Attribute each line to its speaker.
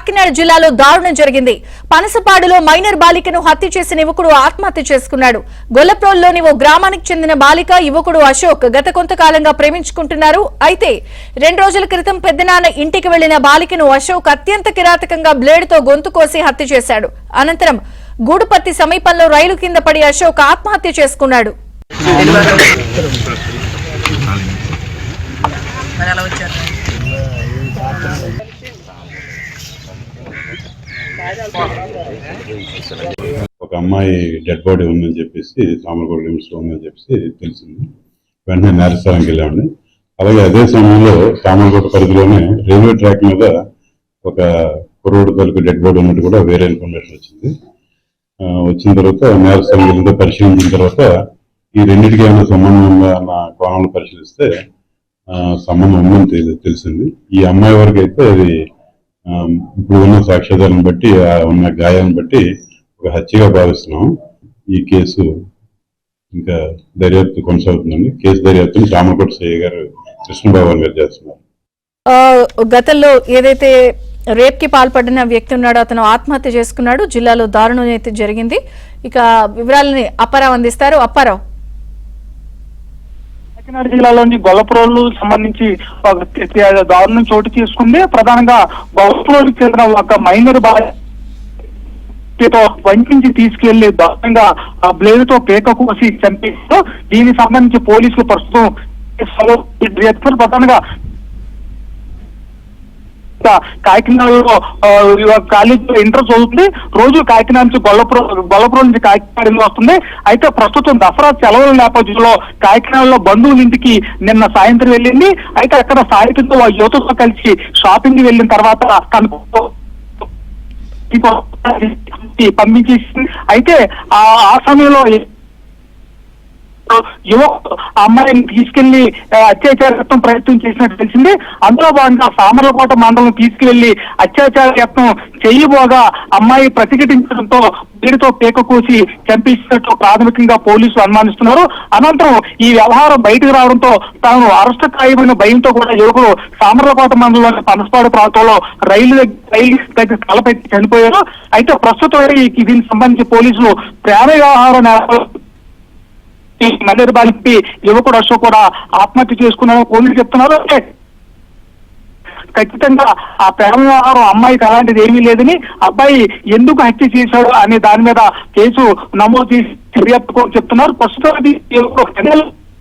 Speaker 1: కాకినాడ జిల్లాలో దారుణం జరిగింది. పనసపాడులో మైనర్ బాలికను హత్య చేసిన యువకుడు ఆత్మహత్య చేసుకున్నాడు. గొల్లప్రోల్లోని ఓ గ్రామానికి చెందిన బాలిక యువకుడు అశోక్ గత కొంతకాలంగా ప్రేమించుకుంటున్నారు. అయితే 2 రోజుల క్రితం పెద్దనాన్న ఇంటికి వెళ్లిన బాలికను అశోక్ అత్యంత కిరాతకంగా బ్లేడ్తో గొంతు కోసి హత్య చేశాడు. అనంతరం గూడుపత్తి సమీపంలో రైలు కింద పడి అశోక్ ఆత్మహత్య చేసుకున్నాడు.
Speaker 2: ఒక అమ్మాయి డెడ్ బాడీ ఉందని చెప్పేసి సామర్లకోట లిమిట్స్ లో ఉందని చెప్పేసి తెలిసింది. వెంటనే నేరస్థానానికి వెళ్ళామండి. అలాగే అదే సమయంలో సామర్లకోట పరిధిలోనే రైల్వే ట్రాక్ మీద ఒక కుర్రోడు తలకు డెడ్ బాడీ ఉన్నట్టు కూడా వేరే ఇన్ఫర్మేషన్ వచ్చింది. వచ్చిన తర్వాత నేరస్థానానికి వెళ్ళి పరిశీలించిన తర్వాత ఈ రెండింటికి ఏమైనా సంబంధం ఉందా అన్న కోణంలో పరిశీలిస్తే సంబంధం ఉందని తెలిసింది. ఈ అమ్మాయి వరకు అయితే అది ఇప్పుడు ఉన్న సాక్ష్యాధారాన్ని బట్టి ఉన్న గాయాలను బట్టి ఒక హత్యగా భావిస్తున్నాం. ఈ కేసు ఇంకా దర్యాప్తు కొనసాగుతుందండి. కేసు దర్యాప్తుని సామర్లకోట సిఐ గారు కృష్ణబాబు గారు చేస్తున్నారు.
Speaker 1: గతంలో ఏదైతే రేప్ కి పాల్పడిన వ్యక్తి ఉన్నాడో అతను ఆత్మహత్య చేసుకున్నాడు. జిల్లాలో దారుణం అయితే జరిగింది. ఇక వివరాలని అప్పారావు అందిస్తారు. అప్పారావు,
Speaker 3: కాకినాడ జిల్లాలోని గొల్లప్రోలు సంబంధించి దారుణం చోటు చేసుకుంది. ప్రధానంగా గొల్లప్రోలుకి చెందిన ఒక మైనర్ బాలికతో వంచించి తీసుకెళ్లి దారుణంగా బ్లేడ్ తో పేక కోసి చంపేస్తూ దీనికి సంబంధించి పోలీసులు ప్రస్తుతం ప్రధానంగా కాకినాడలో కాలేజీలో ఇంటర్ చదువుతుంది. రోజు కాకినాడ నుంచి గొల్లప్రోలు నుంచి కాకినాడ వస్తుంది. అయితే ప్రస్తుతం దసరా సెలవుల నేపథ్యంలో కాకినాడలో బంధువుల ఇంటికి నిన్న సాయంత్రం వెళ్ళింది. అయితే అక్కడ సాయంత్రంతో యువతతో కలిసి షాపింగ్ వెళ్ళిన తర్వాత తనకు పంపించేసింది. అయితే ఆ సమయంలో యువకుడు అమ్మాయిని తీసుకెళ్లి అత్యాచార యత్నం ప్రయత్నం చేసినట్టు తెలిసింది. అందులో భాగంగా సామర్లకోట మండలం తీసుకువెళ్లి అత్యాచార యత్నం చేయబోగా అమ్మాయి ప్రతిఘటించడంతో వీడితో పేక కోసి చంపించినట్టు ప్రాథమికంగా పోలీసులు అనుమానిస్తున్నారు. అనంతరం ఈ వ్యవహారం బయటకు రావడంతో తాను అరెస్టు ఖాయమైన భయంతో కూడా యువకుడు సామర్లకోట మండలంలోని పనసపాడు ప్రాంతంలో రైలు దగ్గర తలపెట్టి చనిపోయారు. అయితే ప్రస్తుతం దీనికి సంబంధించి పోలీసులు ప్రేమ వ్యవహారం మైనర్ బాలికకి యువకుడు అశోక్ కూడా ఆత్మహత్య చేసుకున్నారని పోలీసులు చెప్తున్నారు. ఖచ్చితంగా ఆ ప్రేమ వ్యవహారం అమ్మాయికి అలాంటిది ఏమీ లేదని, అబ్బాయి ఎందుకు హత్య చేశాడు అనే దాని మీద కేసు నమోదు చేసి దర్యాప్తు చెప్తున్నారు. ప్రస్తుతం యువకుడు